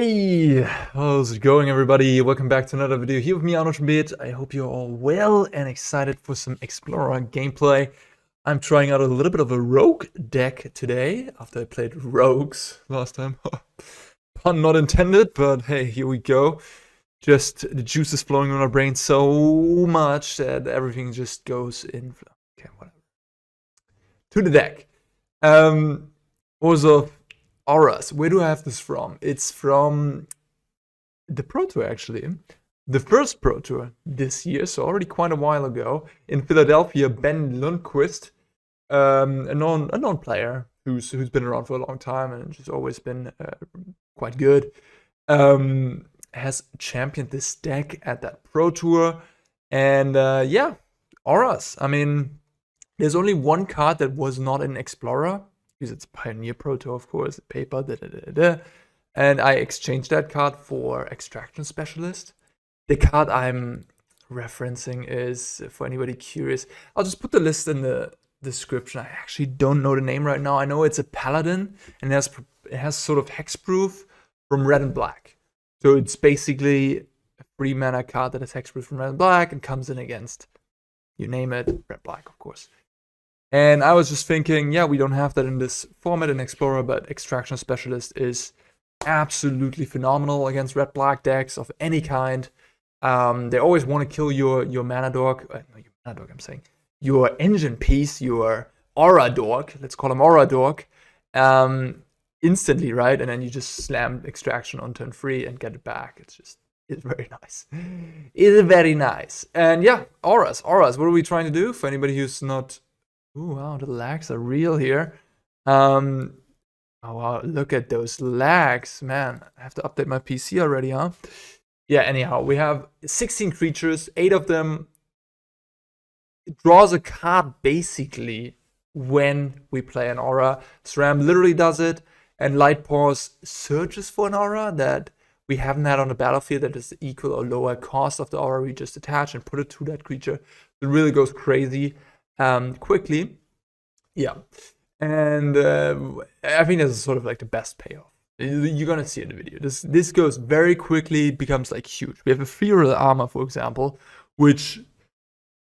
Hey, how's it going, everybody? Welcome back to another video here with me, ORZHOV. I hope you're all well and excited for some Explorer gameplay. I'm trying out a little bit of a rogue deck today after I played rogues last time. Pun not intended, but hey, here we go. Just the juice is flowing in our brain so much that everything just goes in. Okay, whatever. To the deck. ORZHOV. AURAS. Where do I have this from? It's from the Pro Tour, actually. The first Pro Tour this year, so already quite a while ago. In Philadelphia, Ben Lundquist, a known player who's been around for a long time and just always been quite good, has championed this deck at that Pro Tour. And yeah, AURAS. I mean, there's only one card that was not in Explorer, because it's Pioneer Pro Tour, of course, paper, and I exchanged that card for Extraction Specialist. The card I'm referencing is, for anybody curious, I'll just put the list in the description. I actually don't know the name right now. I know it's a Paladin, and it has sort of hexproof from red and black. So it's basically a 3-mana card that has hexproof from red and black and comes in against, you name it, red-black, of course. And I was just thinking, yeah, we don't have that in this format in Explorer, but Extraction Specialist is absolutely phenomenal against red-black decks of any kind. They always want to kill your mana dork. No, your mana dork, I'm saying. Your engine piece, your aura dork. Let's call him aura dork. Instantly, right? And then you just slam Extraction on turn 3 and get it back. It's very nice. It's very nice. And yeah, AURAS. What are we trying to do? For anybody who's not... Ooh, wow, the lags are real here. Oh, wow, look at those lags. Man, I have to update my PC already, huh? Yeah, anyhow, we have 16 creatures. 8 of them draws a card, basically, when we play an aura. Sram literally does it, and Light-Paws searches for an aura that we haven't had on the battlefield that is equal or lower cost of the aura we just attach and put it to that creature. It really goes crazy. Quickly, yeah, and I think this is sort of like the best payoff. You're gonna see in the video. This goes very quickly, becomes like huge. We have Ethereal Armor, for example, which,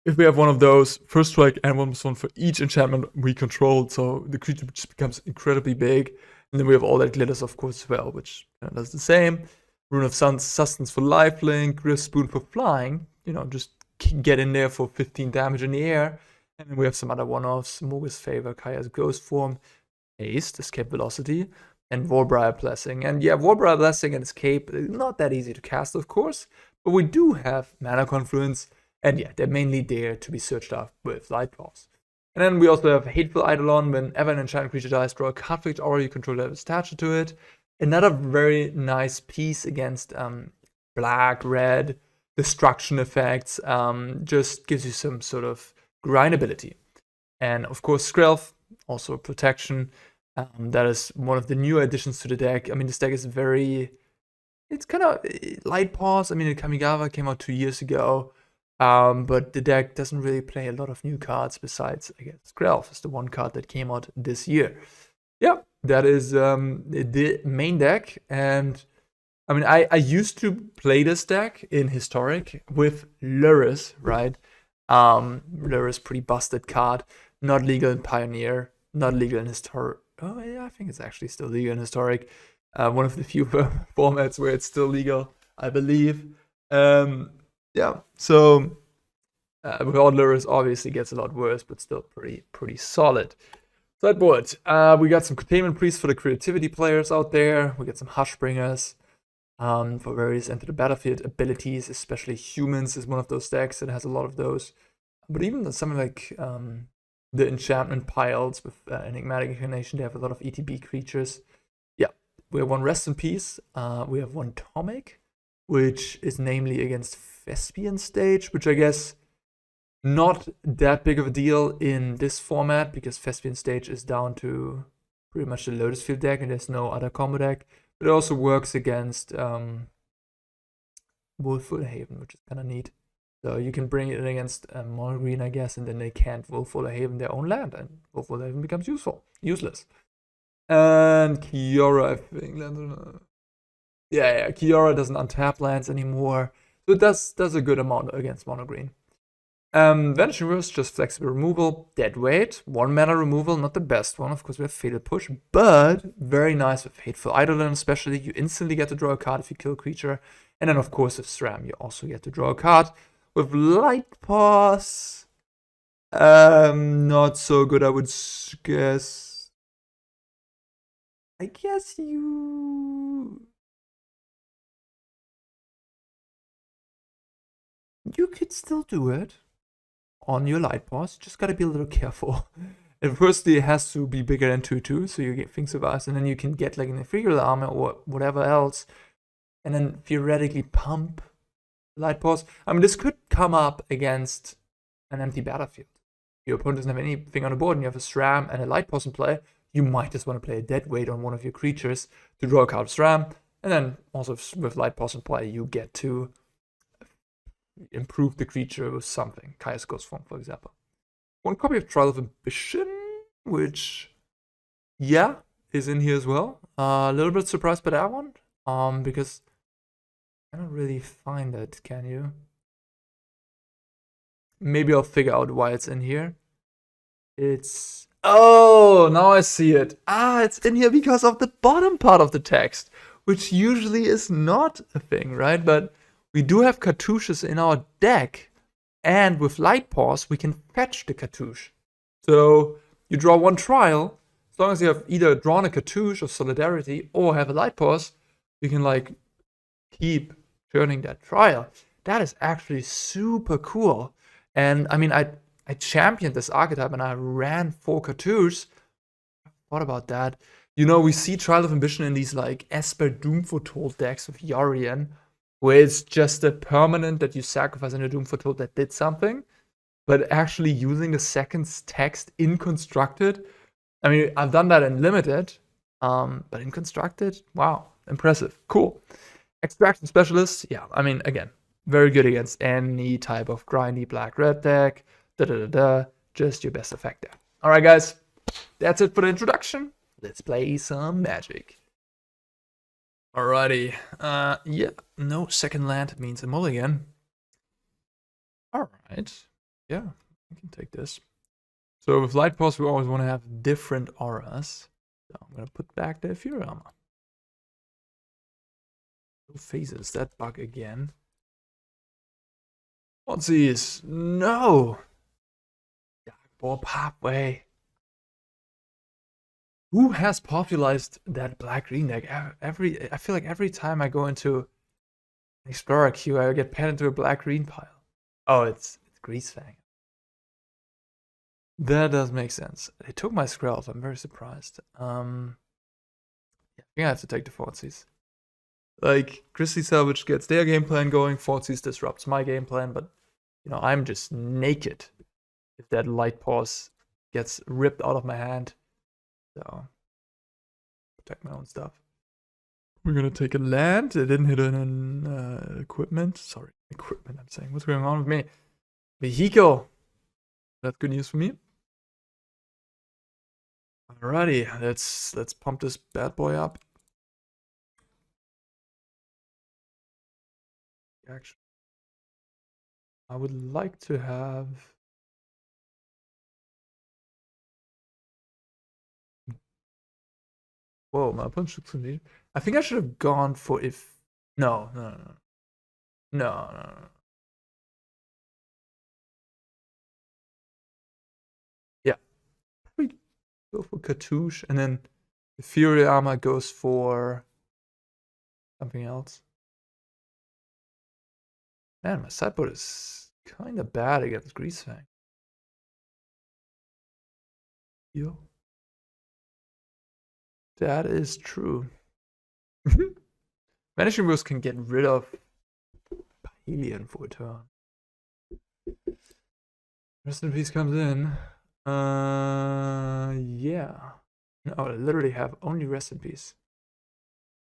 if we have one of those, first strike and 1/1 for each enchantment we control, so the creature just becomes incredibly big. And then we have all that glitters, of course, as well, which does the same. Rune of Sustenance for lifelink, Gryff Boon for flying. You know, just get in there for 15 damage in the air. And then we have some other one-offs: Mogis Favor, Kaya's Ghostform, Haste, Escape Velocity, and Warbriar Blessing. And yeah, Warbriar Blessing and Escape, not that easy to cast, of course, but we do have Mana Confluence, and yeah, they're mainly there to be searched out with Light-Paws. And then we also have Hateful Eidolon. Whenever an enchanted creature dies, draw a card for each aura you control that is attached to it. Another very nice piece against black, red, destruction effects. Just gives you some sort of grindability. And of course, Skrelv, also protection. That is one of the newer additions to the deck. I mean, this deck is it's kind of Light-Paws. I mean, the Kamigawa came out 2 years ago, but the deck doesn't really play a lot of new cards besides, I guess, Skrelv is the one card that came out this year. Yeah, that is the main deck. And I mean, I used to play this deck in Historic with Lurrus, right? Lurrus, pretty busted card. Not legal in Pioneer, not legal in Historic. Oh yeah, I think it's actually still legal in Historic. One of the few formats where it's still legal, I believe. Yeah, so without Lurrus, obviously gets a lot worse, but still pretty solid. Sideboard. We got some Containment Priest for the creativity players out there. We got some Hushbringers. For various enter the battlefield abilities, especially humans is one of those decks that has a lot of those. But even something like the enchantment piles with Enigmatic Incarnation, they have a lot of ETB creatures. Yeah, we have one Rest in Peace. We have one Tomic, which is namely against Thespian Stage, which I guess not that big of a deal in this format because Thespian Stage is down to pretty much the Lotus Field deck and there's no other combo deck. But it also works against Wolfwood Haven, which is kind of neat. So you can bring it in against Green, I guess, and then they can't Wolfwood Haven their own land, and Wolfwood Haven becomes useless. And Kiora, I think. Yeah, Kiora doesn't untap lands anymore. So it does a good amount against mono green. Vanishing Verse, just flexible removal, dead weight, 1 mana removal, not the best one. Of course, we have Fatal Push, but very nice with Hateful Eidolon, especially. You instantly get to draw a card if you kill a creature. And then, of course, with Sram, you also get to draw a card. With Light-Paws, not so good, I would guess. I guess you could still do it on your Light-Paws. Just gotta be a little careful. And firstly, it has to be bigger than 2/2, so you get things of us, and then you can get like an Ethereal Armor or whatever else, and then theoretically pump Light-Paws. I mean, this could come up against an empty battlefield. Your opponent doesn't have anything on the board, and you have a Sram and a Light-Paws in play. You might just want to play a dead weight on one of your creatures to draw a card of Sram, and then also with Light-Paws in play, you get to improve the creature with something. Kaya's Ghostform, for example. 1 copy of Trial of Ambition, which, yeah, is in here as well. A little bit surprised by that one, because I don't really find it, can you? Maybe I'll figure out why it's in here. It's... Oh, now I see it. It's in here because of the bottom part of the text, which usually is not a thing, right? But we do have cartouches in our deck, and with Light-Paws, we can fetch the cartouche. So you draw 1 trial, as long as you have either drawn a Cartouche of Solidarity or have a Light-Paws, you can like keep turning that trial. That is actually super cool. And I mean, I championed this archetype and I ran 4 cartouches. What about that? You know, we see Trial of Ambition in these like Esper Doom Foretold decks with Yorion, where it's just a permanent that you sacrifice in a Doom Foretold that did something. But actually using the second text in Constructed, I mean, I've done that in Limited, but in Constructed, wow, impressive, cool. Extraction Specialist, yeah, I mean, again, very good against any type of grindy black-red deck, just your best effect there. All right, guys, that's it for the introduction. Let's play some Magic. Alrighty, yeah, no second land means a mulligan. All right, yeah, I can take this. So with Light-Paws, we always want to have different auras. So I'm going to put back the Ethereal Armor. Who phases that bug again? Thoughtseize, no! Darkboard Pathway. Who has popularized that black-green deck? I feel like every time I go into Explorer queue, I get paired into a black-green pile. Oh, it's Greasefang. That does make sense. They took my Skrelv. I'm very surprised. Yeah, I think I have to take the Thoughtseize. Like, Grizzly Salvage gets their game plan going, Thoughtseize disrupts my game plan, but, you know, I'm just naked if that Light-Paws gets ripped out of my hand. So, protect my own stuff. We're gonna take a land. It didn't hit an equipment. Sorry, equipment, I'm saying. What's going on with me? Vehicle. That's good news for me. Alrighty, let's pump this bad boy up. Actually, I would like to have... Whoa, my punch looks neat. I think I should have gone for if... No. Yeah. We go for Cartouche, and then Ethereal Armor goes for something else. Man, my sideboard is kind of bad against Greasefang. Yo. That is true. Vanishing Verse can get rid of Alien for a turn. Rest in Peace comes in. Yeah. No, I literally have only Rest in Peace.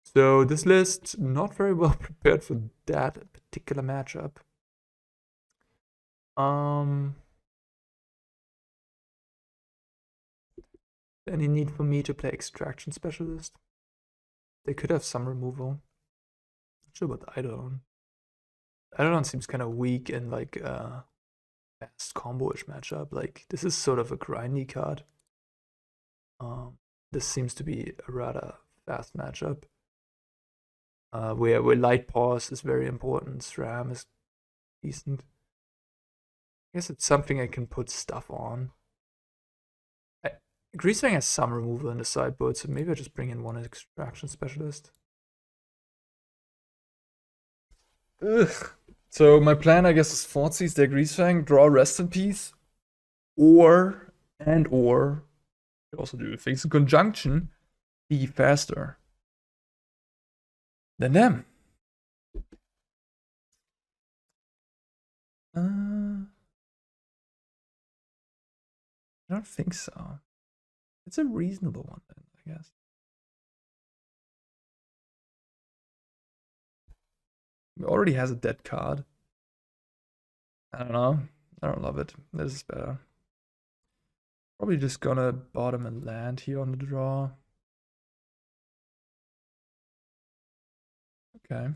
So this list not very well prepared for that particular matchup. Any need for me to play Extraction Specialist? They could have some removal. Not sure about the Eidolon. Eidolon seems kind of weak in like fast combo-ish matchup. Like this is sort of a grindy card. This seems to be a rather fast matchup. Where Light-Paws is very important. Sram is decent. I guess it's something I can put stuff on. Greasefang has some removal in the sideboard, so maybe I just bring in one extraction specialist. Ugh. So my plan, I guess, is Thoughtseize their Greasefang, draw Rest in Peace, or you also do things in conjunction, be faster than them. I don't think so. It's a reasonable one then, I guess. It already has a dead card. I don't know. I don't love it. This is better. Probably just gonna bottom and land here on the draw. Okay.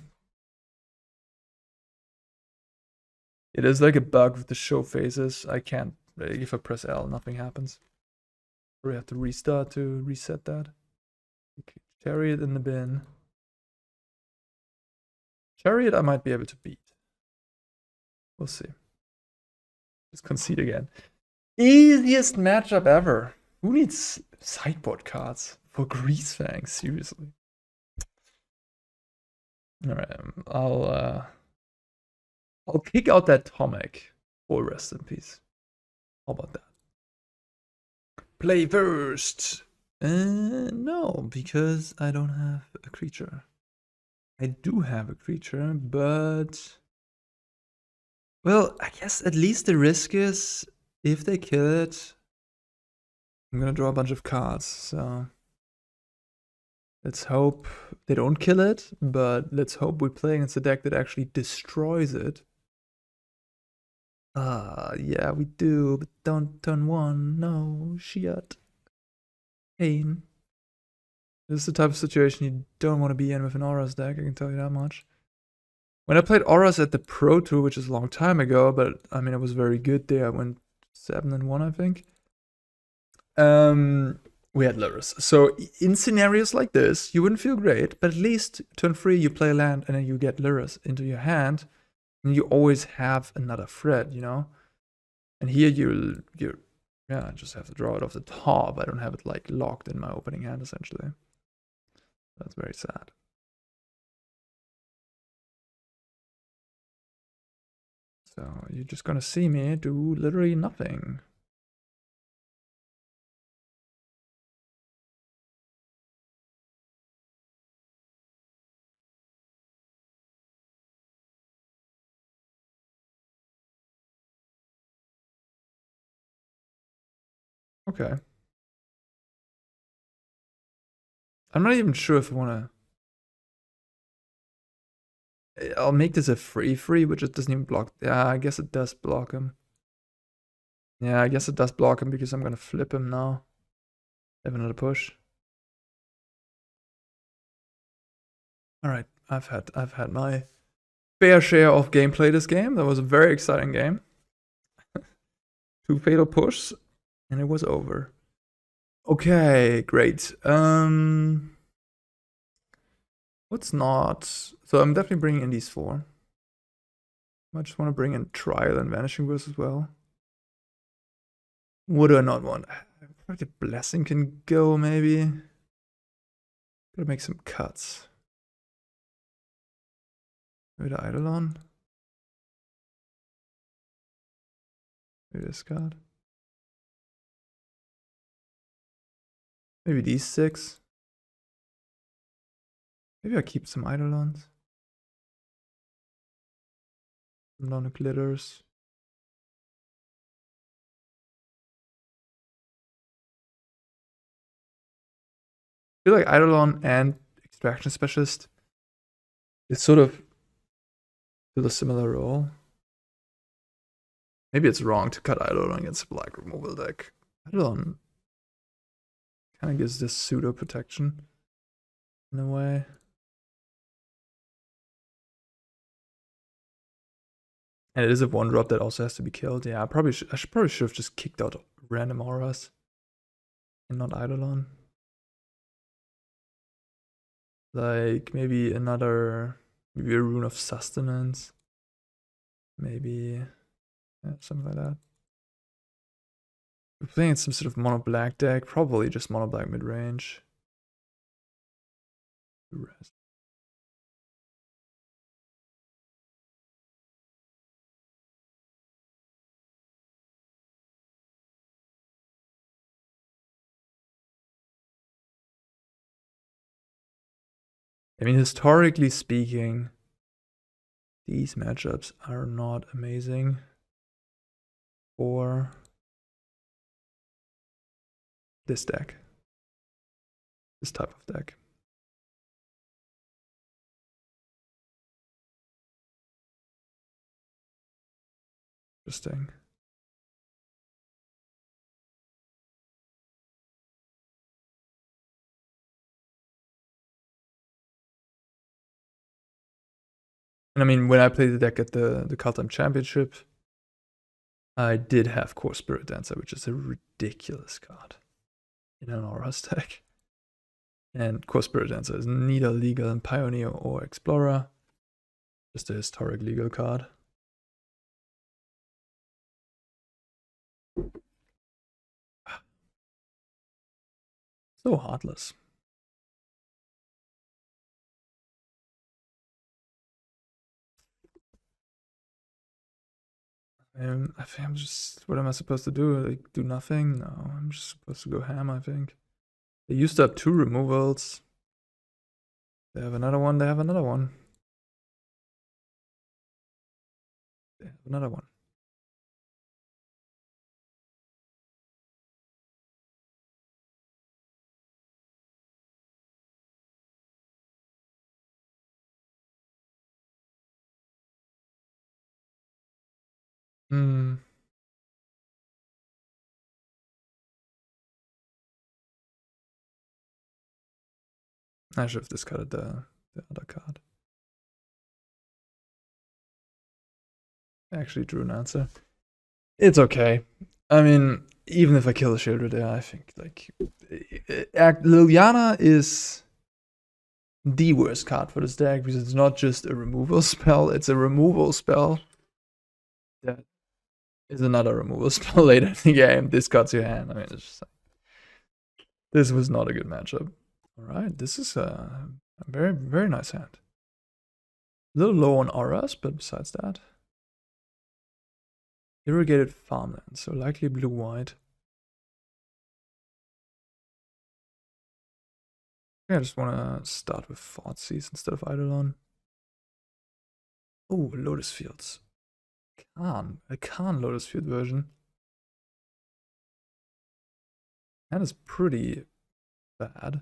It is like a bug with the show phases. I can't, if I press L, nothing happens. We have to restart to reset that. Okay. Chariot in the bin. Chariot I might be able to beat. We'll see. Just concede again. Easiest matchup ever. Who needs sideboard cards for Greasefang? Seriously. Alright, I'll kick out that Tomek for Rest in Peace. How about that? Play first. No, because I don't have a creature. I do have a creature, but well, I guess at least the risk is if they kill it, I'm gonna draw a bunch of cards. So let's hope they don't kill it, but let's hope we play against a deck that actually destroys it. Yeah, we do, but don't turn one. No, shit. Pain. This is the type of situation you don't want to be in with an AURAS deck, I can tell you that much. When I played AURAS at the Pro Tour, which is a long time ago, but I mean, it was very good there. I went 7-1, I think. We had Lyris. So in scenarios like this, you wouldn't feel great, but at least turn 3, you play a land, and then you get Lyris into your hand, and you always have another threat, you know? And here you're yeah, I just have to draw it off the top. I don't have it like locked in my opening hand, essentially. That's very sad. So you're just gonna see me do literally nothing. Okay. I'm not even sure if I wanna... I'll make this a free, which it doesn't even block. Yeah, I guess it does block him. Yeah, I guess it does block him because I'm gonna flip him now. Have another push. Alright, I've had my fair share of gameplay this game. That was a very exciting game. 2 fatal push, and it was over. Okay, great. What's not? So I'm definitely bringing in these 4. I just want to bring in Trial and Vanishing Verse as well. What do I not want? The Blessing can go, maybe. Gotta make some cuts. Maybe the Eidolon. Maybe this card. Maybe these 6. Maybe I keep some Eidolons. Some non-glitters. I feel like Eidolon and Extraction Specialist is sort of fill a similar role. Maybe it's wrong to cut Eidolon against a black removal deck. Eidolon kind of gives this pseudo protection in a way. And it is a 1-drop that also has to be killed. Yeah, I probably should have just kicked out random auras and not Eidolon. Like maybe a Rune of Sustenance. Maybe something like that. We're playing some sort of mono black deck, probably just mono black mid range. I mean, historically speaking, these matchups are not amazing for this deck. This type of deck. Interesting. And I mean, when I played the deck at the Cartouche Championship, I did have Core Spirit Dancer, which is a ridiculous card in an AURAS deck. And Core Spirit Dancer is neither legal in Pioneer or Explorer, just a historic legal card. So heartless. I think I'm just, what am I supposed to do? Like, do nothing? No, I'm just supposed to go ham, I think. They used up 2 removals. They have another one, they have another one. They have another one. I should have discarded the other card. I actually drew an answer. It's okay. I mean, even if I kill the Shielder there, I think, like, Liliana is the worst card for this deck because it's not just a removal spell, it's a removal spell that is another removal spell later in the game. Discards your hand. I mean, it's just like, this was not a good matchup. Alright, this is a very, very nice hand. A little low on auras, but besides that. Irrigated farmland, so likely blue-white. I just want to start with Thoughtseize instead of Eidolon. Oh, Lotus Fields. A Khan Lotus Field version. That is pretty bad.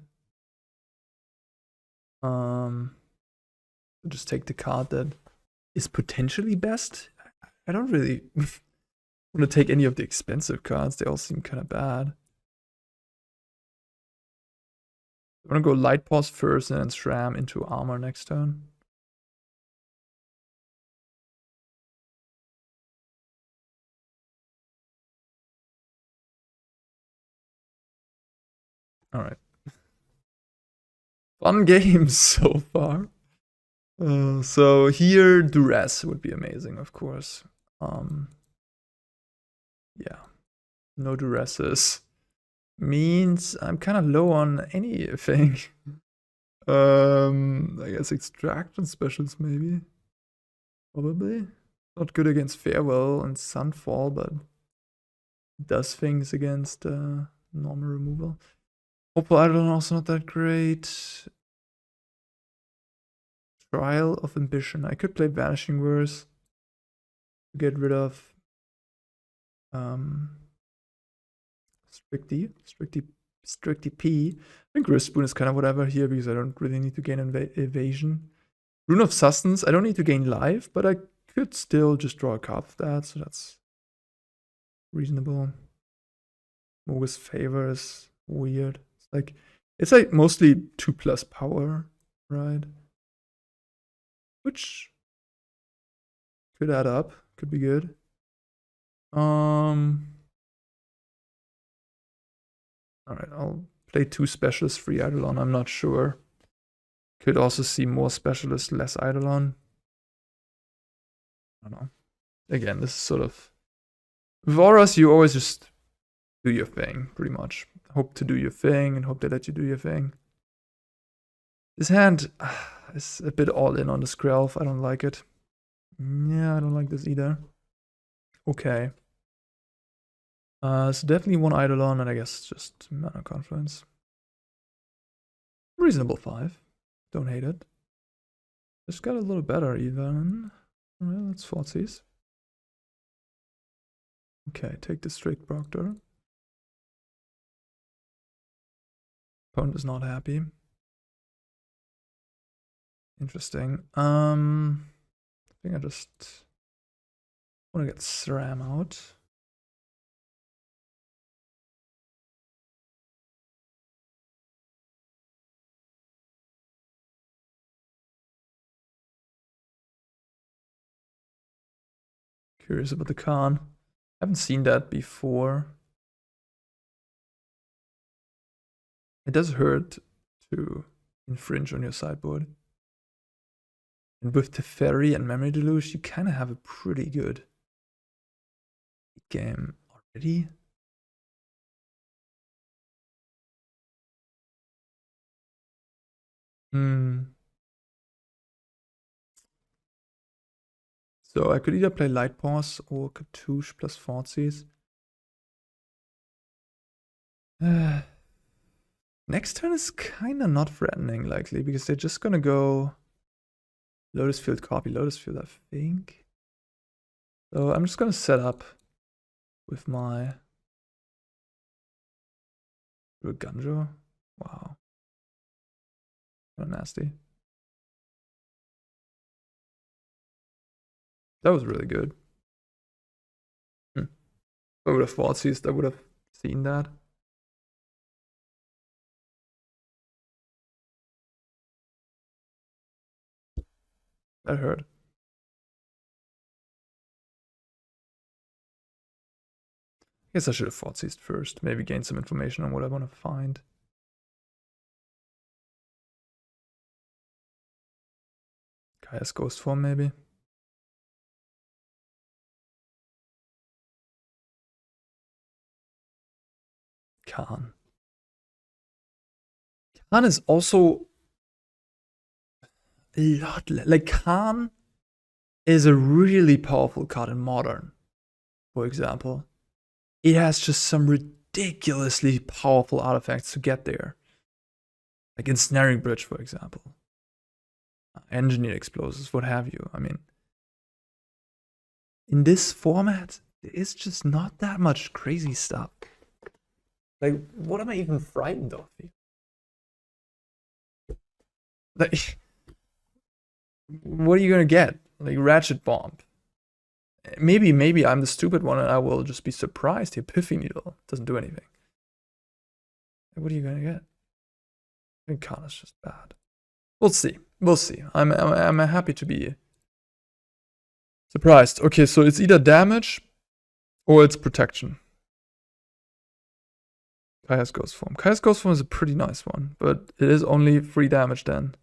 Just take the card that is potentially best. I don't really want to take any of the expensive cards. They all seem kind of bad. I'm gonna go Light-Paws first and then Sram into armor next turn. Alright. Fun games so far. So here, Duress would be amazing, of course. Yeah. No Duresses means I'm kind of low on anything. I guess Extraction Specials, maybe. Probably. Not good against Farewell and Sunfall, but does things against normal removal. Hateful Eidolon also not that great. Trial of Ambition. I could play Vanishing Verse to get rid of Strictly P. I think Gryff is kind of whatever here because I don't really need to gain evasion. Rune of Sustenance, I don't need to gain life, but I could still just draw a card of that, so that's reasonable. Mogis Favor is weird. It's like mostly 2+ power, right? Which could add up. Could be good. Alright, I'll play 2 specialists, free Eidolon. I'm not sure. Could also see more specialists, less Eidolon. I don't know. Again, this is sort of... With auras, you always just do your thing, pretty much. Hope to do your thing and hope they let you do your thing. This hand is a bit all in on the Skrelv. I don't like it. Yeah, I don't like this either. Okay. So definitely 1 Eidolon and I guess just Mana Confluence. Reasonable 5. Don't hate it. Just got a little better even. Well, let's Thoughtseize. Okay, take the Strict Proctor. Opponent is not happy. Interesting. I think I just want to get Sram out. Curious about the Khan. Haven't seen that before. It does hurt to infringe on your sideboard. And with Teferi and Memory Deluge, you kind of have a pretty good game already. So I could either play Light-Paws or Cartouche plus Thoughtseize. Next turn is kind of not threatening, likely, because they're just gonna go Lotus Field, copy Lotus Field, I think. So I'm just gonna set up with my Eiganjo. Wow. So nasty. That was really good. If I would have Thoughtseized, I would have seen that. That hurt. I guess I should have Thoughtseized first. Maybe gain some information on what I want to find. Kaya's Ghostform, maybe. Khan. Khan is also a lot like Khan is a really powerful card in Modern, for example. It has just some ridiculously powerful artifacts to get there. Like Ensnaring Bridge, for example. Engineered Explosives, what have you. I mean, in this format, there is just not that much crazy stuff. Like, what am I even frightened of? Like, what are you gonna get? Like Ratchet Bomb. Maybe I'm the stupid one and I will just be surprised. Here, Piffy Needle doesn't do anything. What are you gonna get? I think Khan is just bad. We'll see. We'll see. I'm happy to be surprised. Okay, so it's either damage or it's protection. Kaya's Ghostform. Kaya's Ghostform is a pretty nice one, but it is only 3 damage then.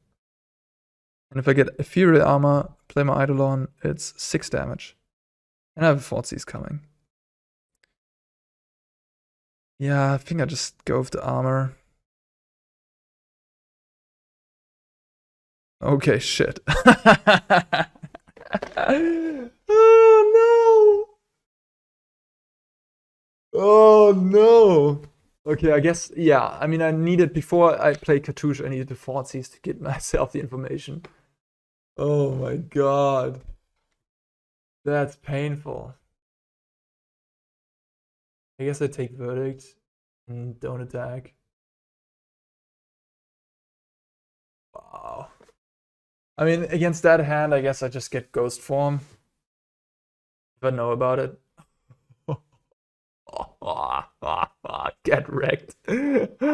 And if I get Ethereal Armor, play my Eidolon, it's 6 damage. And I have a Thoughtseize coming. Yeah, I think I just go with the armor. Okay, shit. Oh no! Oh no! Okay, I guess, yeah. I mean, I needed, before I play Cartouche, I needed the Thoughtseize to get myself the information. Oh my god. That's painful. I guess I take Verdict and don't attack. Wow. I mean, against that hand, I guess I just get Ghostform. If I know about it. Get wrecked. I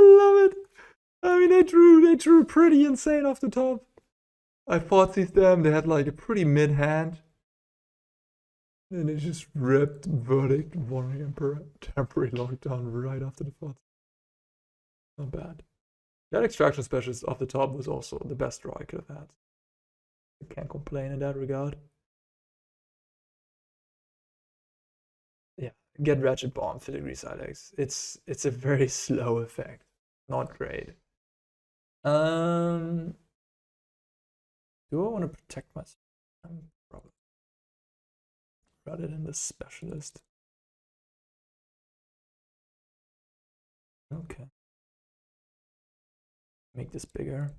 love it. I mean, they drew pretty insane off the top. I Thoughtseized them. They had like a pretty mid hand. And it just ripped Verdict, Warning Emperor, temporary lockdown right after the thoughts. Not bad. That extraction specialist off the top was also the best draw I could have had. I can't complain in that regard. Yeah, get Ratchet Bomb, Filigree Silex. It's a very slow effect. Not great. Do I want to protect myself? Probably. Rather than the specialist. Okay. Make this bigger.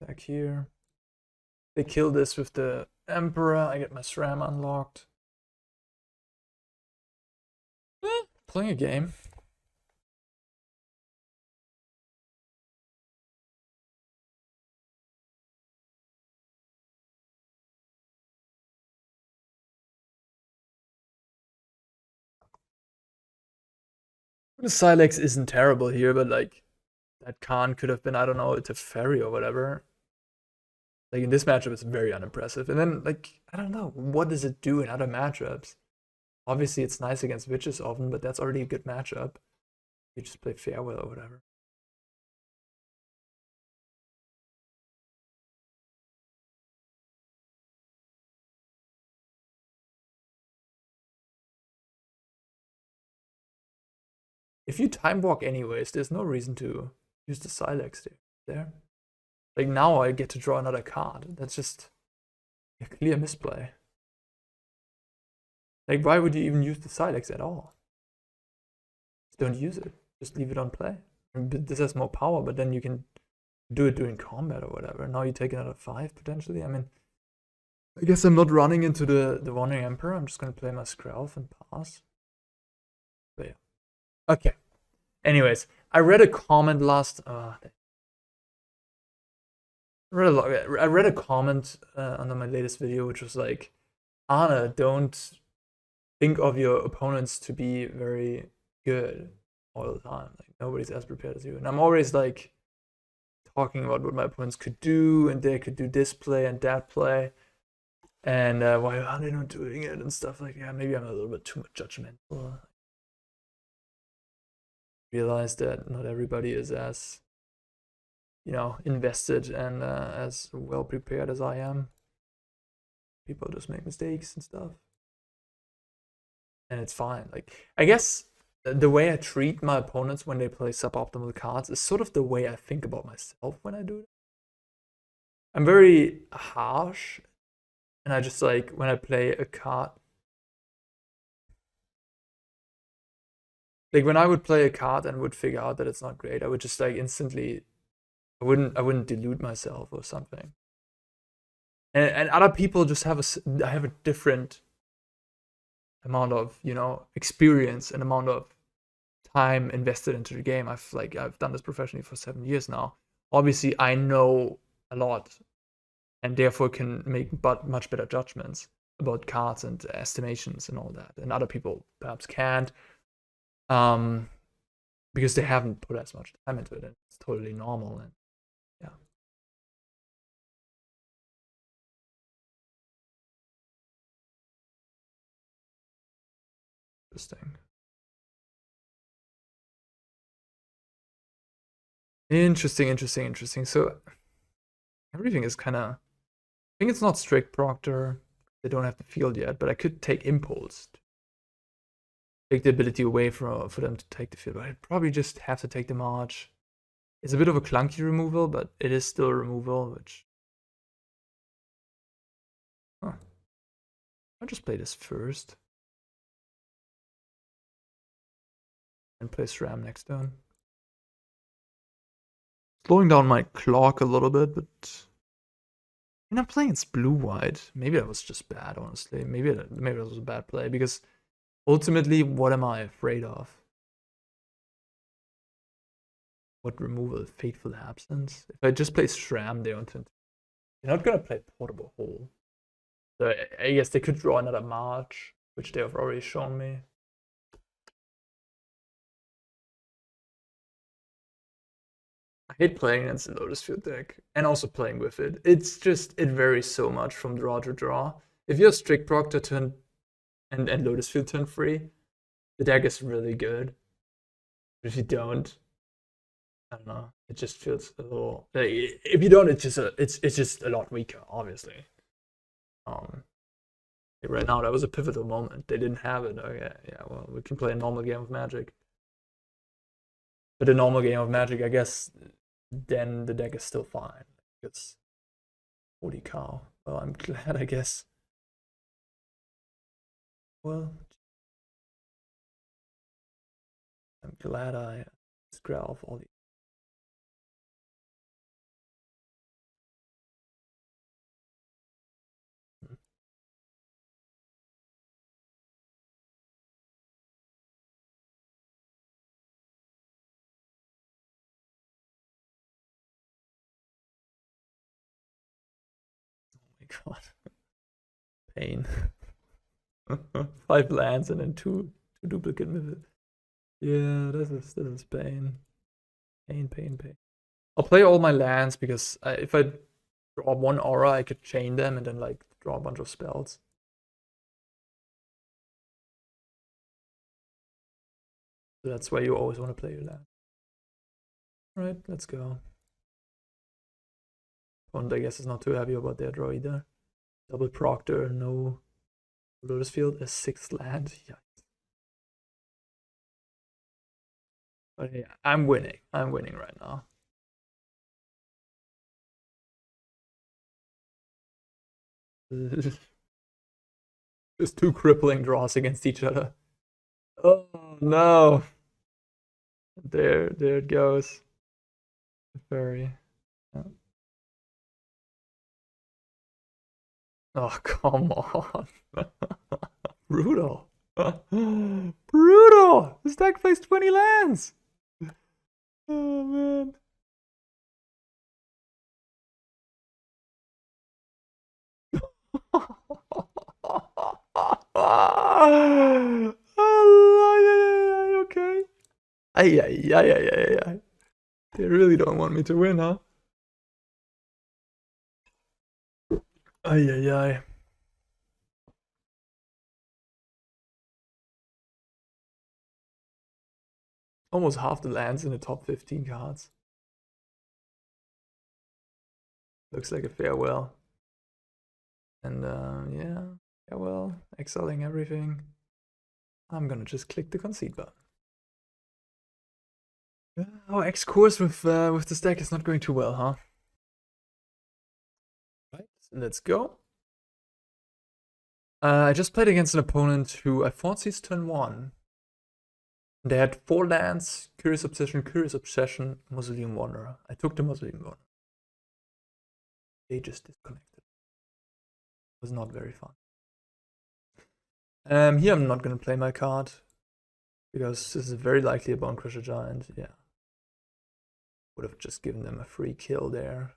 Back here. They kill this with the Emperor. I get my Sram unlocked. Playing a game. The Silex isn't terrible here, but like that Khan could have been, I don't know, a Teferi or whatever. Like in this matchup, it's very unimpressive. And then, like, I don't know, what does it do in other matchups? Obviously, it's nice against witches often, but that's already a good matchup. You just play Farewell or whatever. If you time walk anyways, there's no reason to use the Silex there. Like now I get to draw another card. That's just a clear misplay. Like why would you even use the Silex at all? Just don't use it. Just leave it on play. This has more power, but then you can do it during combat or whatever. Now you take another 5 potentially. I mean, I guess I'm not running into the Wandering Emperor. I'm just gonna play my Skrelv and pass. But yeah. Okay. Anyways, I read a comment last. I read a comment under my latest video, which was like, Anna, don't think of your opponents to be very good all the time. Like nobody's as prepared as you. And I'm always like talking about what my opponents could do, and they could do this play and that play, and why are they not doing it and stuff like that. Maybe I'm a little bit too much judgmental. Realize that not everybody is as, you know, invested and as well prepared as I am. People just make mistakes and stuff, and it's fine. Like I guess the way I treat my opponents when they play suboptimal cards is sort of the way I think about myself when I do it. I'm very harsh, and I just like when I play a card. Like when I would play a card and would figure out that it's not great, I would just like instantly, I wouldn't delude myself or something. And other people just have a different amount of, you know, experience and amount of time invested into the game. I've done this professionally for 7 years now. Obviously, I know a lot, and therefore can make much better judgments about cards and estimations and all that. And other people perhaps can't. Because they haven't put as much time into it, and it's totally normal. And yeah, interesting. So everything is kind of, I think it's not strict Proctor. They don't have the field yet, but I could take Impulse. Take the ability away for them to take the field. But I'd probably just have to take the March. It's a bit of a clunky removal, but it is still a removal, which... Huh. I'll just play this first. And play Sram next turn. Slowing down my clock a little bit, but... I'm playing it's blue-white. Maybe that was just bad, honestly. Maybe that was a bad play, because... Ultimately, what am I afraid of? What removal? Fateful Absence? If I just play Sram, they're not gonna play Portable Hole. So I guess they could draw another March, which they have already shown me. I hate playing against the Lotus Field deck and also playing with it. It's just, it varies so much from draw to draw. If you're strict proctor turn and Lotus Field turn 3, the deck is really good. But if you don't, I don't know. It just feels a little. Like, if you don't, it's just a lot weaker, obviously. Right now that was a pivotal moment. They didn't have it. Okay, yeah. Well, we can play a normal game of Magic. But a normal game of Magic, I guess, then the deck is still fine. It's holy cow. Well, I'm glad, I guess. Well, I'm glad I Skrelv all the. God. Pain. 5 lands and then two duplicate mythic. Yeah, this is pain. Pain. I'll play all my lands because if I draw one aura, I could chain them and then like draw a bunch of spells. So that's why you always want to play your land. Alright, let's go. Opponent, I guess, is not too happy about their draw either. Double Proctor, no Lotus Field, a 6th land. Yeah. But yeah, I'm winning. I'm winning right now. Just 2 crippling draws against each other. Oh no. There it goes. Very. Yeah. Oh, come on. Brutal. Brutal! This deck plays 20 lands! Oh, man. Okay. Ay. They really don't want me to win, huh? Ay. Almost half the lands in the top 15 cards. Looks like a farewell. And yeah, farewell, exiling everything. I'm gonna just click the concede button. Our X course with this deck is not going too well, huh? Right, let's go. I just played against an opponent who I Thoughtseize turn 1. They had 4 lands, Curious Obsession, Mausoleum Wanderer. I took the Mausoleum Wanderer. They just disconnected. It was not very fun. Here I'm not gonna play my card because this is very likely a Bone Crusher Giant. Yeah, would have just given them a free kill there,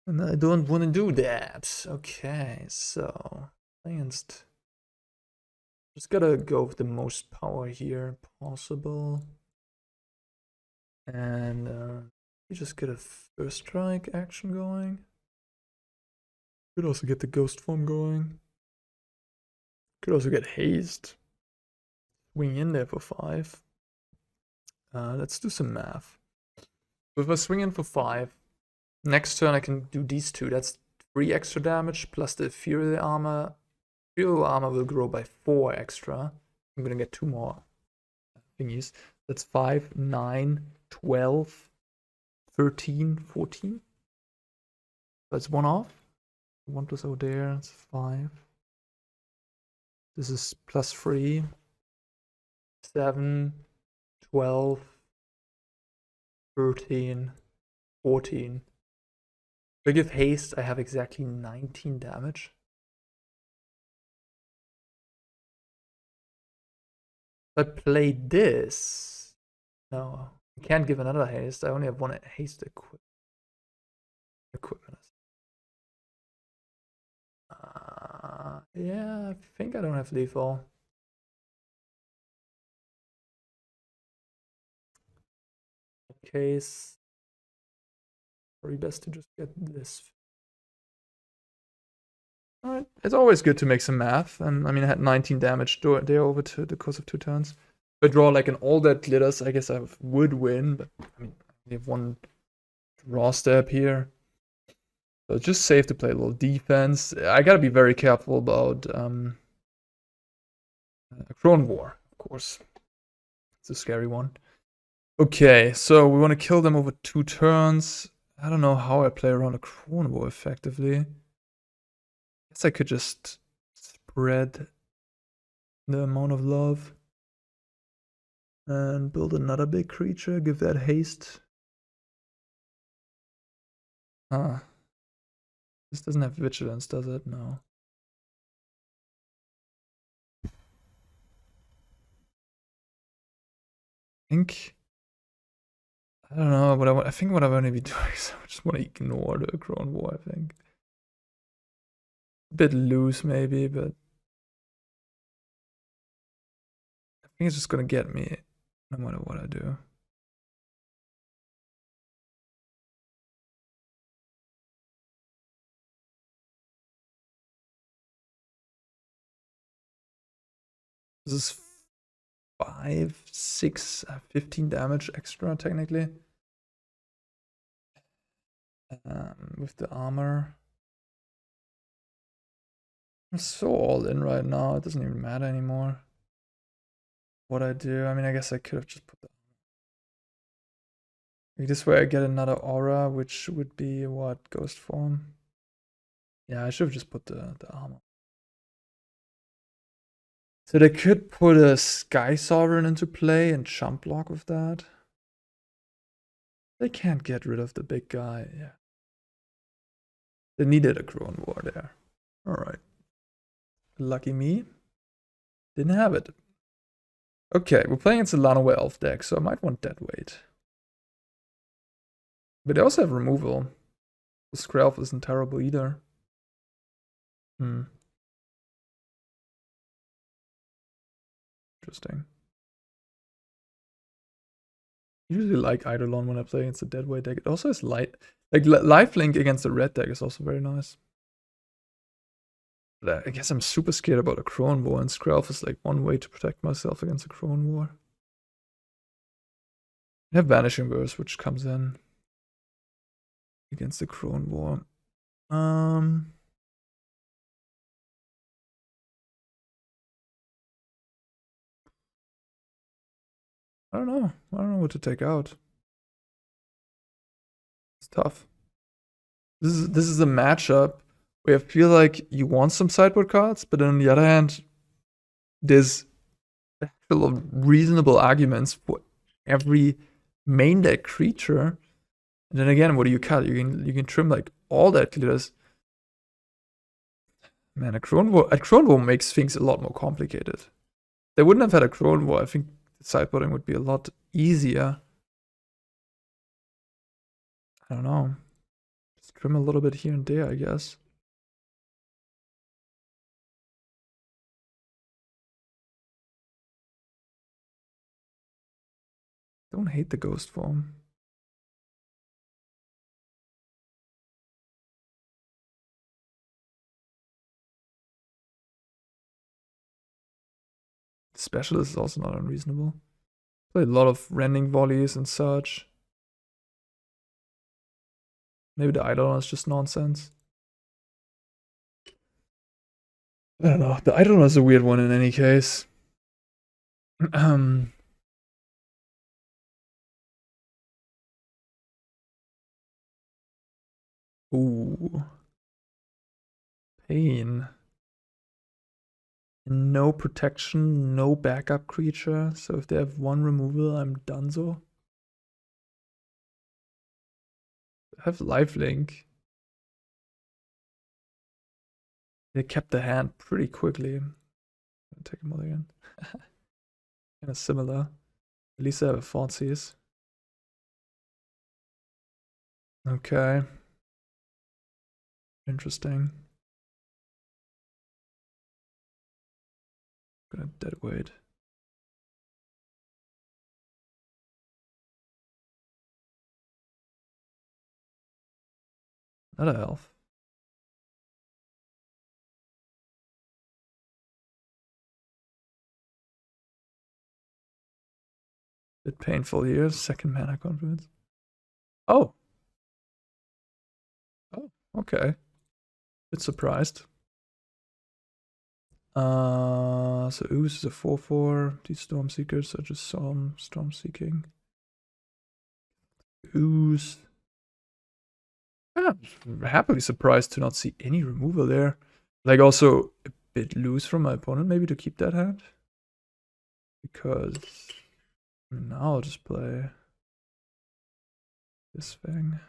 and I don't want to do that. Okay, so against, just gotta go with the most power here possible, and you just get a first strike action going. Could also get the Ghostform going. Could also get haste. Swing in there for 5. Let's do some math. So if I swing in for 5, next turn I can do these 2. That's 3 extra damage plus the Ethereal Armor. Ethereal Armor will grow by 4 extra. I'm gonna get 2 more thingies. That's 5, 9, 12, 13, 14. That's 1 off. 1 plus 0 there, that's 5. This is plus 3, 7, 12, 13, 14. If I give haste, I have exactly 19 damage. If I play this, no, I can't give another haste. I only have 1 haste equipment. Yeah, I think I don't have lethal. case, probably best to just get this. Alright, it's always good to make some math, and I mean I had 19 damage there over to the course of 2 turns. If I draw like an all that glitters, I guess I would win, but I mean we have 1 draw step here. So it's just safe to play a little defense. I gotta be very careful about Crone War, of course. It's a scary one. Okay, so we want to kill them over 2 turns. I don't know how I play around a Crone War effectively. Guess I could just spread the amount of love and build another big creature, give that haste. This doesn't have vigilance, does it? No. I don't know, but I think what I want to be doing is I just want to ignore the Crone War, I think. A bit loose maybe, but I think it's just gonna get me no matter what I do. This is 5, 6, 15 damage extra technically. With the armor. I'm so all in right now, it doesn't even matter anymore what I do. I mean, I guess I could have just put the like this way I get another aura, which would be what? Ghostform? Yeah, I should have just put the armor. So they could put a Sky Sovereign into play and chump block with that. They can't get rid of the big guy, yeah. They needed a Crone War there. Alright. Lucky me. Didn't have it. Okay, we're playing against a Llanowar Elf deck, so I might want Deadweight. But they also have removal. The Skrelv isn't terrible either. Interesting. I usually like Eidolon when I play against a Deadweight deck. It also has lifelink against a red deck is also very nice. But I guess I'm super scared about a Crone War, and Skrelv is like one way to protect myself against a Crone War. I have Vanishing Verse, which comes in against the Crone War. I don't know. I don't know what to take out. It's tough. This is a matchup where I feel like you want some sideboard cards, but then on the other hand, there's actual reasonable arguments for every main deck creature. And then again, what do you cut? You can trim like all that glitters. Man, a Crone War makes things a lot more complicated. If they wouldn't have had a Crone War, I think sideboarding would be a lot easier. I don't know. Just trim a little bit here and there, I guess. Don't hate the Ghostform. Specialist is also not unreasonable. Play a lot of rending volleys and such. Maybe the Eidolon is just nonsense. I don't know. The Eidolon is a weird one in any case. Ooh. Pain. No protection, no backup creature. So if they have 1 removal, I'm donezo. I have lifelink. They kept the hand pretty quickly. I'm gonna take a mulligan. Kind of similar. At least I have a Thoughtseize. Okay. Interesting. Gonna Deadweight. Another elf. Bit painful here. Second Mana Confluence. Oh. Oh, okay. Bit surprised. So Ooze is a 4/4. These Storm Seekers are just Storm Seeking. Ooze. Yeah, I'm happily surprised to not see any removal there. Like, also a bit loose from my opponent, maybe, to keep that hand. Because now I'll just play this thing.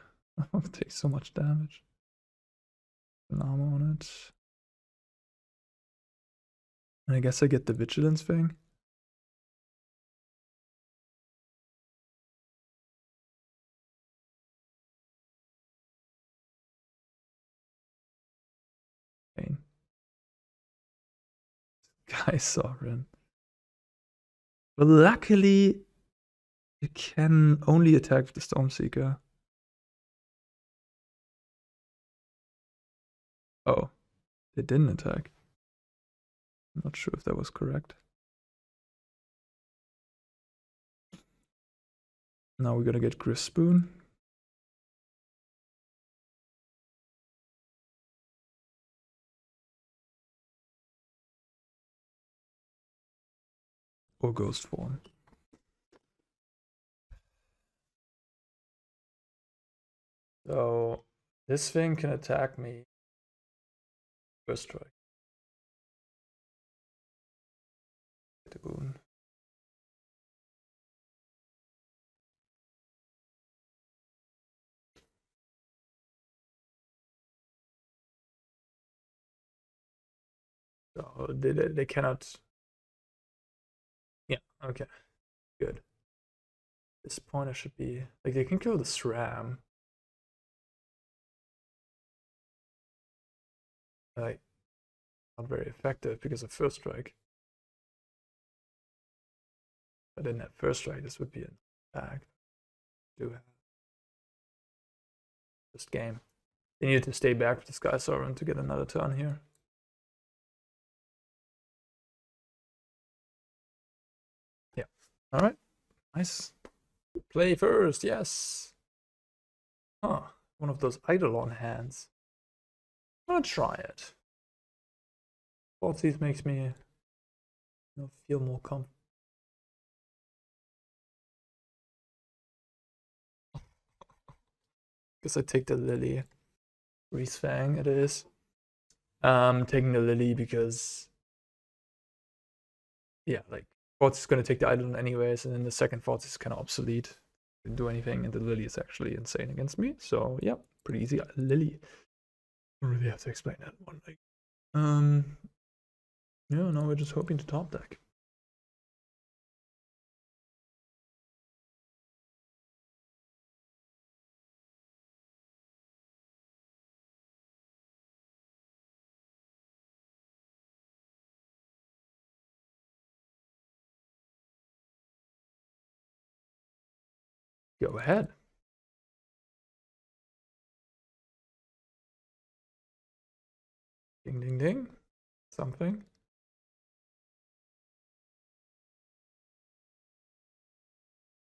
I'll take so much damage. An armor on it. And I guess I get the Vigilance thing. Pain. Sky Sovereign. But luckily, you can only attack with the Stormseeker. Oh, they didn't attack. I'm not sure if that was correct. Now we're gonna get Gryff Boon. Or Ghostform. So this thing can attack me first strike. Get a Boon. So they cannot. Yeah, okay. Good. At this point I should be like, they can kill the Sram. Like, not very effective because of first strike. If I didn't have first strike, this would be an attack. Do have this game. They needed to stay back with the Sky Sovereign to get another turn here. Yeah. Alright. Nice. Play first, yes. Huh. One of those Eidolon hands. I'm gonna try it. Thoughtseize makes me feel more comfortable. Guess I take the Lily. Reese Fang it is. Taking the Lily because, yeah, like, Thoughtseize is gonna take the Eidolon anyways, and then the second Thoughtseize is kind of obsolete. Didn't do anything, and the Lily is actually insane against me. So yeah, pretty easy. Lily. Don't really have to explain that one. Like, yeah, no, we're just hoping to top deck. Go ahead. Ding, ding, ding. Something.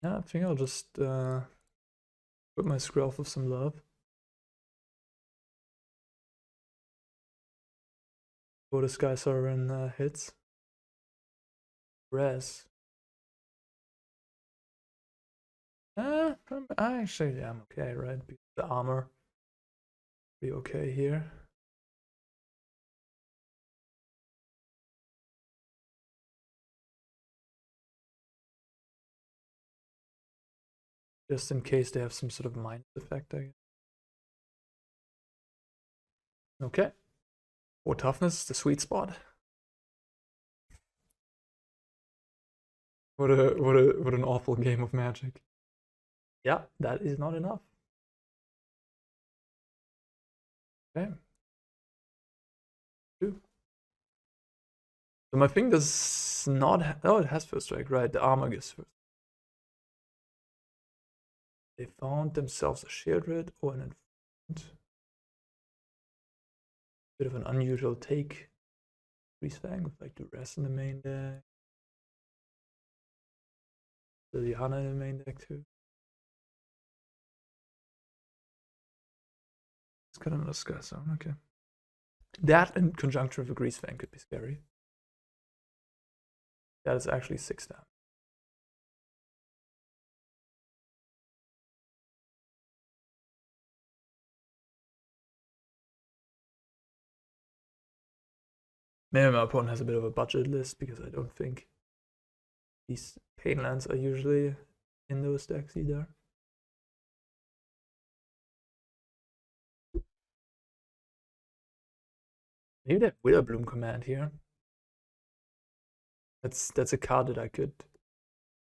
Yeah, I think I'll just put my Skrelv with some love. Before the Sky Sovereign hits. Res. Actually, yeah, I'm okay, right? The armor. Be okay here. Just in case they have some sort of minus effect, I guess. Okay. 4 toughness, the sweet spot. What an awful game of Magic. Yeah, that is not enough. Okay. 2. So my thing does not oh, it has first strike, right? The armor gets first. They found themselves a Shieldred or an Infant. Bit of an unusual take. Priest Fang with like the rest in the main deck. Liliana in the main deck too. It's got another Sky Zone, okay. That in conjunction with a Grease Fang could be scary. That is actually 6 down. Maybe my opponent has a bit of a budget list because I don't think these pain lands are usually in those decks either. Maybe they have Witherbloom Command here. That's a card that I could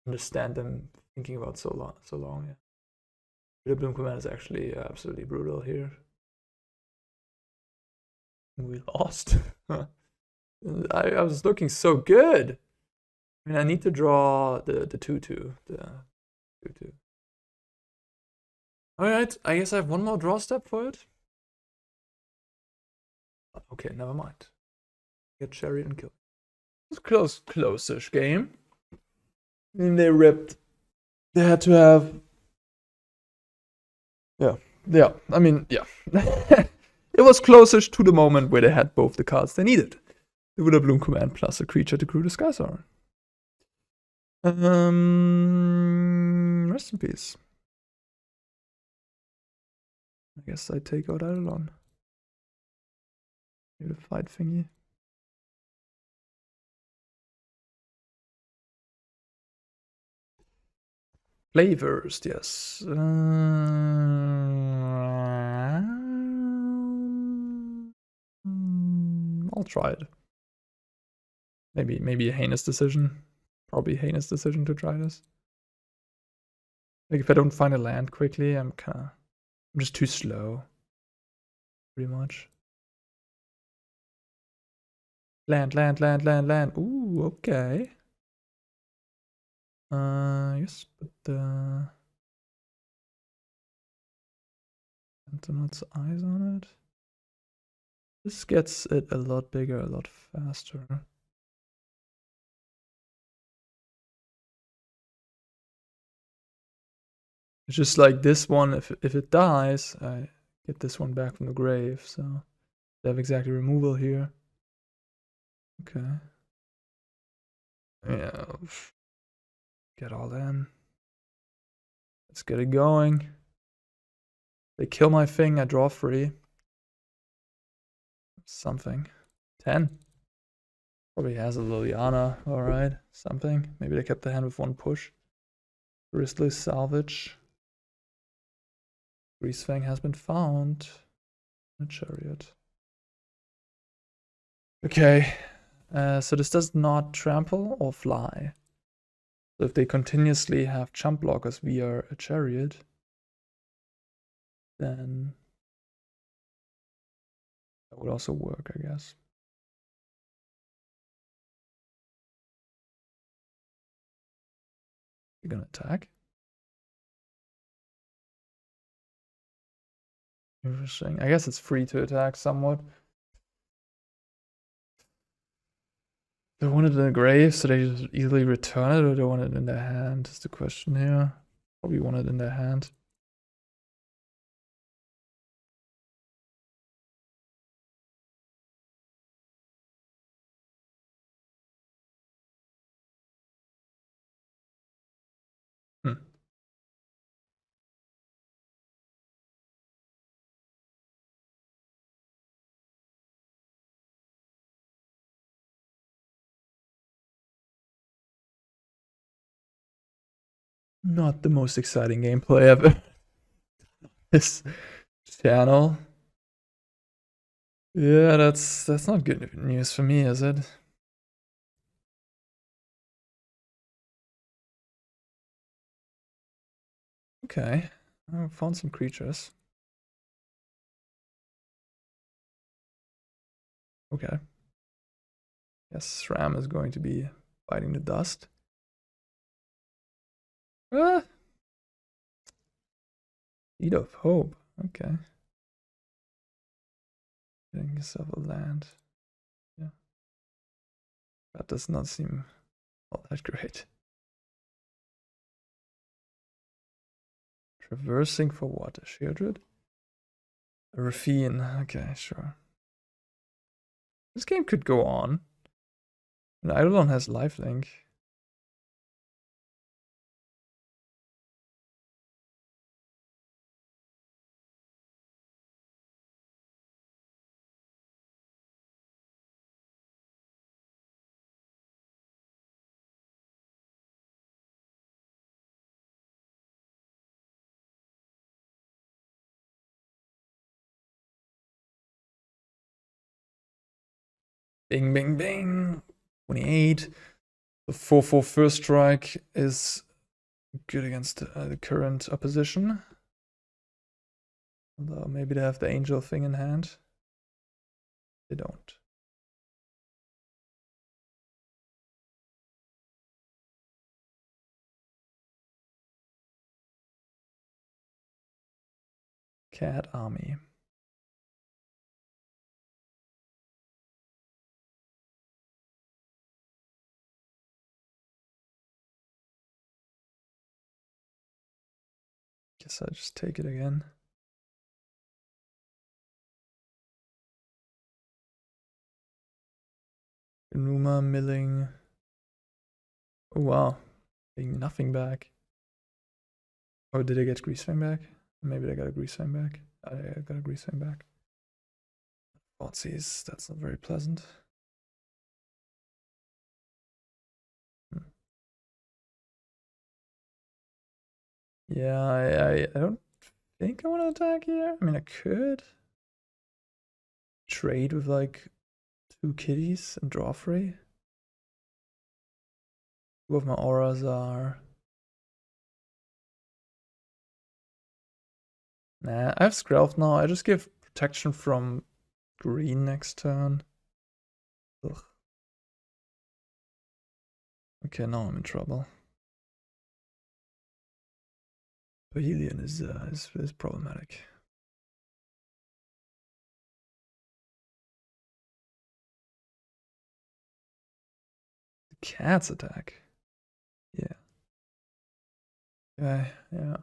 understand them thinking about so long. Yeah. Witherbloom Command is actually absolutely brutal here. We lost. I was looking so good. I mean, I need to draw the 2/2. The 2/2. Alright, I guess I have one more draw step for it. Okay, never mind. Get Chariot and kill. It was close-ish game. I mean, they ripped. They had to have. Yeah. I mean, yeah. It was closest to the moment where they had both the cards they needed. The Witherbloom Command plus a creature to crew the Sky Zone. Rest in peace. I guess I take out Eidolon. Maybe the fight thingy. Flavors, yes. I'll try it. Maybe a heinous decision. Probably a heinous decision to try this. Like if I don't find a land quickly, I'm just too slow. Pretty much. Land. Ooh, okay. Yes, but the Sentinel's eyes on it. This gets it a lot bigger, a lot faster. It's just like this one, if it dies, I get this one back from the grave, so they have exactly removal here. Okay. Yeah. Get all in. Let's get it going. They kill my thing, I draw 3. Something. 10. Probably has a Liliana, alright. Something. Maybe they kept the hand with 1 push. Grisly salvage. Grease Fang has been found. A chariot. Okay. So this does not trample or fly. So if they continuously have jump blockers via a chariot, then that would also work, I guess. You're gonna attack? Interesting. I guess it's free to attack somewhat. They want it in the grave, so they just easily return it, or they want it in their hand? Is the question here. Probably want it in their hand. Not the most exciting gameplay ever. This channel. Yeah, that's not good news for me, is it? Okay, I found some creatures. Okay. Yes, Sram is going to be biting the dust. Ah! Seed of Hope. Okay. Getting yourself a land. Yeah. That does not seem all that great. Traversing for what? A Sheardred? A Rafine. Okay, sure. This game could go on. And Eidolon has lifelink. Bing, bing, bing. 28. The 4/4 first strike is good against the current opposition. Although maybe they have the angel thing in hand. They don't. Cat army. Guess I'll just take it again. Takenuma milling. Oh wow. Getting nothing back. Oh, did I get Greasefang back? Maybe I got a Greasefang back. I got a Greasefang back. Thoughtseize, that's not very pleasant. Yeah, I don't think I want to attack here. I mean, I could trade with like 2 kitties and draw 3. 2 of my auras are... Nah, I have Skrelv now. I just give protection from green next turn. Ugh. Okay, now I'm in trouble. Bohelian is problematic. The cat's attack. Yeah. Okay, yeah.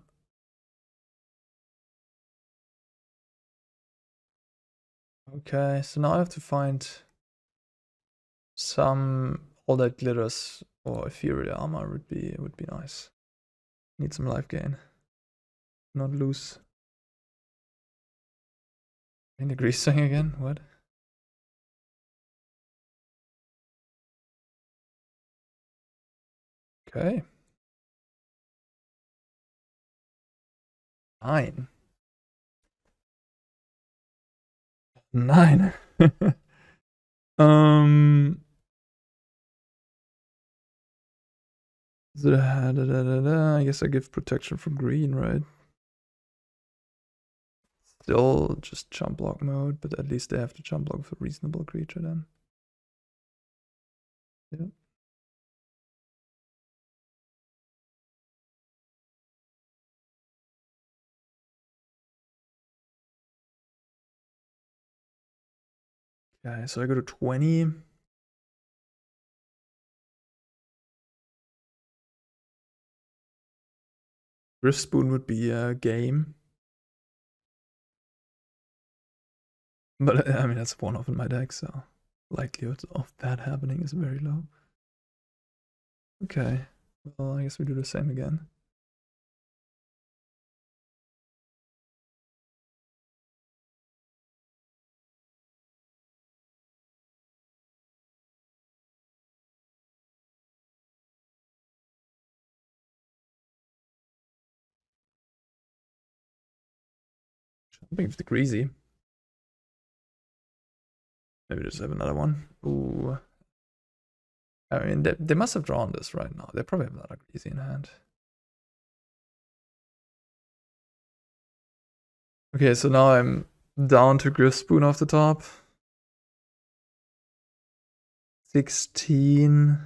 Okay, so now I have to find some all that glitters or Ethereal Armor would be nice. Need some life gain. Not lose. In the grease thing again? What? Okay. 9. 9. I guess I give protection from green, right? Still just chump block mode, but at least they have to chump block with a reasonable creature then. Yeah. Okay, so I go to 20. Gryff Spoon would be a game. But I mean, that's one off in my deck, so likelihood of that happening is very low. Okay, well, I guess we do the same again. Jumping with the greasy. Maybe just have another one. Ooh. I mean, they must have drawn this right now. They probably have another greasy in hand. Okay, so now I'm down to Gryff Spoon off the top. 16.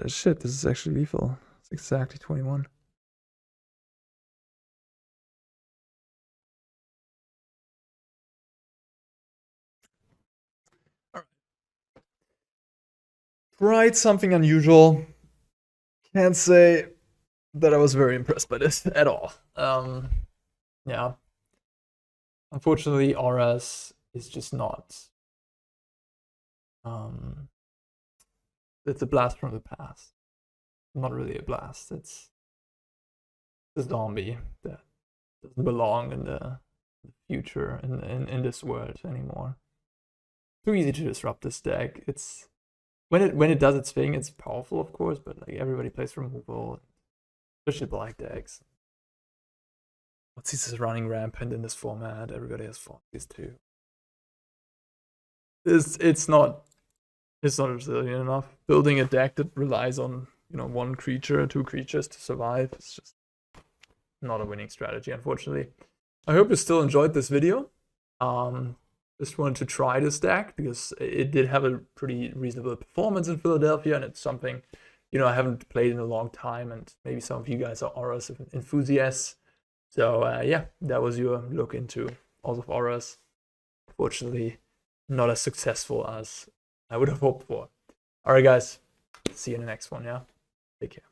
Shit, this is actually lethal. It's exactly 21. tried something unusual. Can't say that I was very impressed by this at all. Yeah. Unfortunately, AURAS is just not. It's a blast from the past. Not really a blast. It's a zombie that doesn't belong in the future in this world anymore. Too easy to disrupt this deck. It's when it does its thing, it's powerful, of course, but like everybody plays removal, especially black decks. Thoughtseize is running rampant in this format. Everybody has Thoughtseize too. It's not resilient enough. Building a deck that relies on, you know, one creature or two creatures to survive is just not a winning strategy, unfortunately. I hope you still enjoyed this video. Just wanted to try this deck because it did have a pretty reasonable performance in Philadelphia, and it's something, you know, I haven't played in a long time, and maybe some of you guys are AURAS enthusiasts. So yeah, that was your look into all of AURAS. Fortunately, not as successful as I would have hoped for. Alright guys, see you in the next one, yeah? Take care.